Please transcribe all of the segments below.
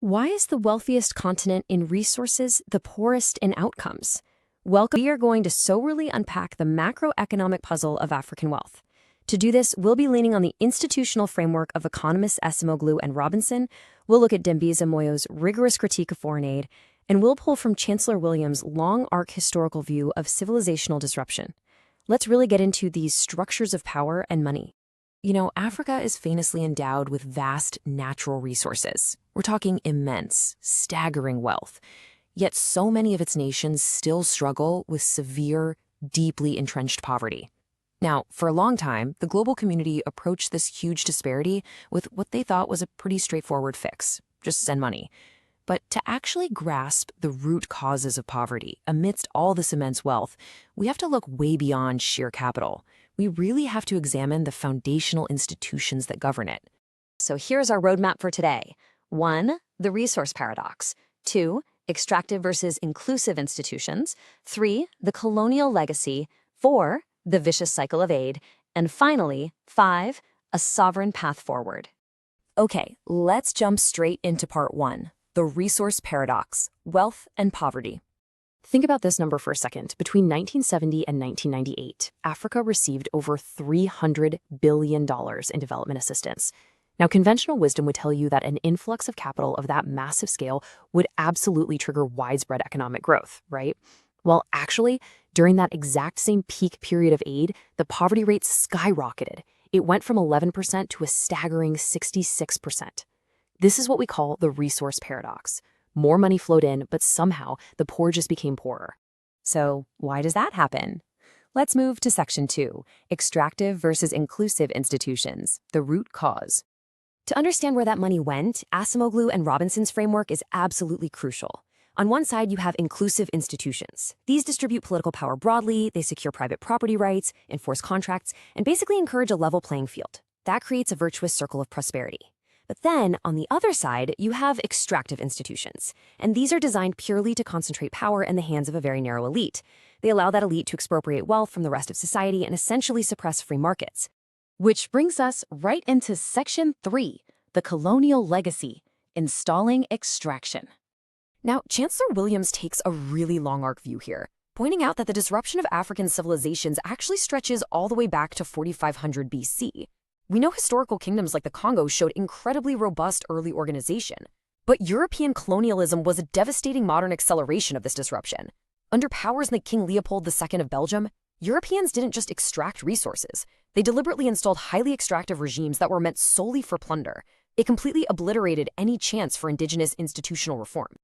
Why is the wealthiest continent in resources the poorest in outcomes? Welcome. We are going to soberly unpack the macroeconomic puzzle of African wealth. To do this, we'll be leaning on the institutional framework of economists Acemoglu and Robinson, we'll look at Dambisa Moyo's rigorous critique of foreign aid, and we'll pull from Chancellor Williams' long-arc historical view of civilizational disruption. Let's really get into these structures of power and money. You know, Africa is famously endowed with vast natural resources. We're talking immense, staggering wealth. Yet so many of its nations still struggle with severe, deeply entrenched poverty. Now, for a long time, the global community approached this huge disparity with what they thought was a pretty straightforward fix: just send money. But to actually grasp the root causes of poverty amidst all this immense wealth, we have to look way beyond sheer capital. We really have to examine the foundational institutions that govern it. So here's our roadmap for today. 1. The resource paradox. 2. Extractive versus inclusive institutions. 3. The colonial legacy. 4. The vicious cycle of aid. And finally, 5. A sovereign path forward. Okay, let's jump straight into part 1. The resource paradox, wealth and poverty. Think about this number for a second. Between 1970 and 1998, Africa received over $300 billion in development assistance. Now, conventional wisdom would tell you that an influx of capital of that massive scale would absolutely trigger widespread economic growth, right? Well, actually, during that exact same peak period of aid, the poverty rate skyrocketed. It went from 11% to a staggering 66%. This is what we call the resource paradox. More money flowed in, but somehow the poor just became poorer. So why does that happen? Let's move to section 2, extractive versus inclusive institutions, the root cause. To understand where that money went, Acemoglu and Robinson's framework is absolutely crucial. On one side, you have inclusive institutions. These distribute political power broadly, they secure private property rights, enforce contracts, and basically encourage a level playing field. That creates a virtuous circle of prosperity. But then, on the other side, you have extractive institutions, and these are designed purely to concentrate power in the hands of a very narrow elite. They allow that elite to expropriate wealth from the rest of society and essentially suppress free markets. Which brings us right into section 3, the colonial legacy, installing extraction. Now, Chancellor Williams takes a really long-arc view here, pointing out that the disruption of African civilizations actually stretches all the way back to 4500 BC. We know historical kingdoms like the Congo showed incredibly robust early organization, but European colonialism was a devastating modern acceleration of this disruption. Under powers like King Leopold II of Belgium, Europeans didn't just extract resources. They deliberately installed highly extractive regimes that were meant solely for plunder. It completely obliterated any chance for indigenous institutional reform.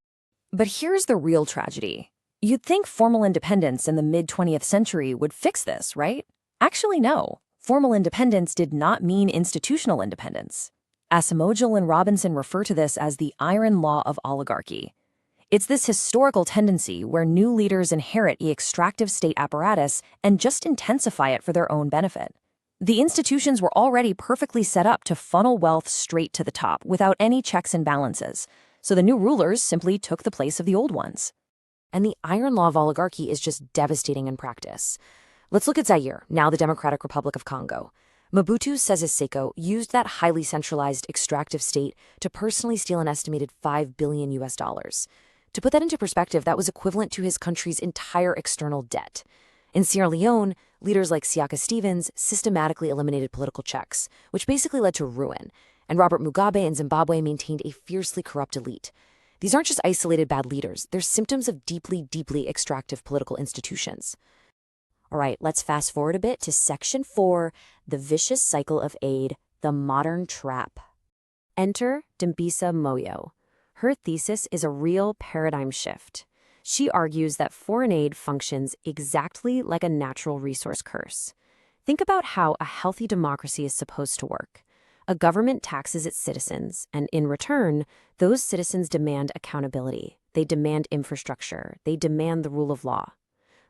But here's the real tragedy. You'd think formal independence in the mid-20th century would fix this, right? Actually, no. Formal independence did not mean institutional independence. Acemoglu and Robinson refer to this as the iron law of oligarchy. It's this historical tendency where new leaders inherit the extractive state apparatus and just intensify it for their own benefit. The institutions were already perfectly set up to funnel wealth straight to the top without any checks and balances, so the new rulers simply took the place of the old ones. And the iron law of oligarchy is just devastating in practice. Let's look at Zaire, now the Democratic Republic of Congo. Mobutu Sese Seko used that highly centralized extractive state to personally steal an estimated $5 billion. To put that into perspective, that was equivalent to his country's entire external debt. In Sierra Leone, leaders like Siaka Stevens systematically eliminated political checks, which basically led to ruin, and Robert Mugabe in Zimbabwe maintained a fiercely corrupt elite. These aren't just isolated bad leaders, they're symptoms of deeply, deeply extractive political institutions. All right, let's fast forward a bit to section 4, the vicious cycle of aid, the modern trap. Enter Dambisa Moyo. Her thesis is a real paradigm shift. She argues that foreign aid functions exactly like a natural resource curse. Think about how a healthy democracy is supposed to work. A government taxes its citizens, and in return, those citizens demand accountability. They demand infrastructure. They demand the rule of law.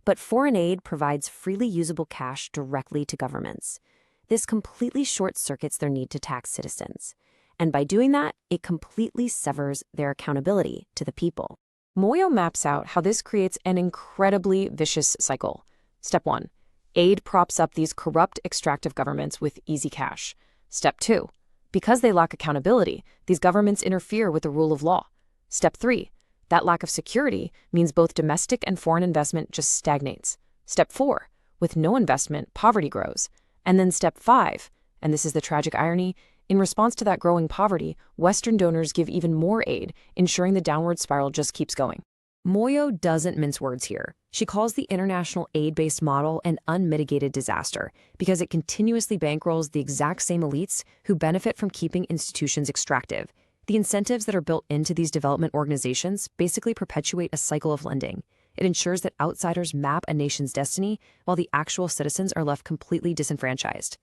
But foreign aid provides freely usable cash directly to governments. This completely short-circuits their need to tax citizens. And by doing that, it completely severs their accountability to the people. Moyo maps out how this creates an incredibly vicious cycle. Step 1. Aid props up these corrupt extractive governments with easy cash. Step 2. Because they lack accountability, these governments interfere with the rule of law. Step 3. That lack of security means both domestic and foreign investment just stagnates. Step 4. With no investment, poverty grows. And then step 5, and this is the tragic irony, in response to that growing poverty, Western donors give even more aid, ensuring the downward spiral just keeps going. Moyo doesn't mince words here. She calls the international aid-based model an unmitigated disaster because it continuously bankrolls the exact same elites who benefit from keeping institutions extractive. The incentives that are built into these development organizations basically perpetuate a cycle of lending. It ensures that outsiders map a nation's destiny while the actual citizens are left completely disenfranchised.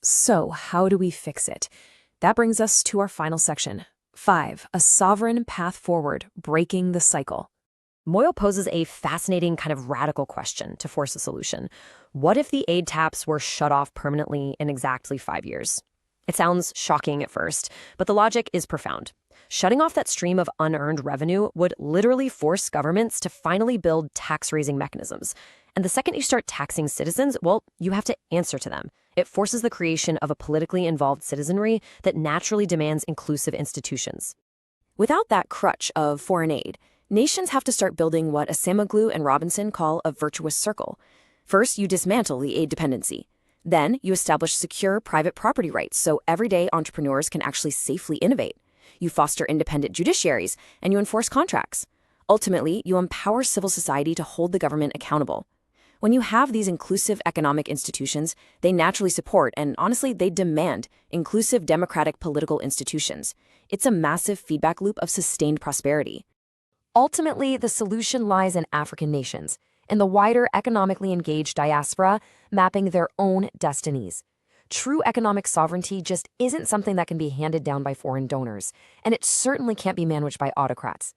So, how do we fix it? That brings us to our final section. 5. A sovereign path forward, breaking the cycle. Moyo poses a fascinating kind of radical question to force a solution. What if the aid taps were shut off permanently in exactly 5 years? It sounds shocking at first, but the logic is profound. Shutting off that stream of unearned revenue would literally force governments to finally build tax-raising mechanisms. And the second you start taxing citizens, well, you have to answer to them. It forces the creation of a politically involved citizenry that naturally demands inclusive institutions. Without that crutch of foreign aid, nations have to start building what Acemoglu and Robinson call a virtuous circle. First, you dismantle the aid dependency. Then, you establish secure private property rights so everyday entrepreneurs can actually safely innovate. You foster independent judiciaries, and you enforce contracts. Ultimately, you empower civil society to hold the government accountable. When you have these inclusive economic institutions, they naturally support, and honestly, they demand, inclusive democratic political institutions. It's a massive feedback loop of sustained prosperity. Ultimately, the solution lies in African nations, in the wider economically engaged diaspora mapping their own destinies. True economic sovereignty just isn't something that can be handed down by foreign donors, and it certainly can't be managed by autocrats.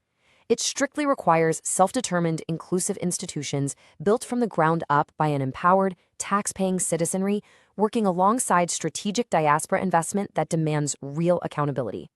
It strictly requires self-determined, inclusive institutions built from the ground up by an empowered, tax-paying citizenry working alongside strategic diaspora investment that demands real accountability.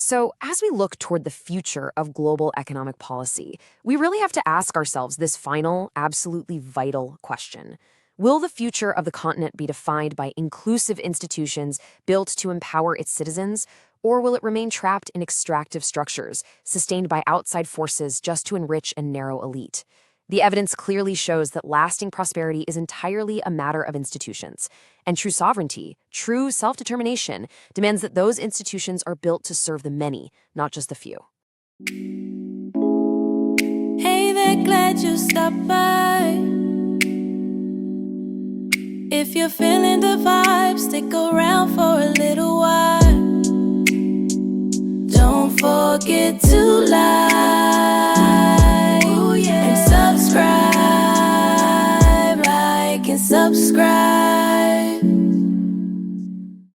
So, as we look toward the future of global economic policy, we really have to ask ourselves this final, absolutely vital question. Will the future of the continent be defined by inclusive institutions built to empower its citizens, or will it remain trapped in extractive structures, sustained by outside forces just to enrich a narrow elite? The evidence clearly shows that lasting prosperity is entirely a matter of institutions. And true sovereignty, true self-determination, demands that those institutions are built to serve the many, not just the few. Hey there, glad you stopped by. If you're feeling the vibe, stick around for a little while. Don't forget to like and subscribe, like and subscribe.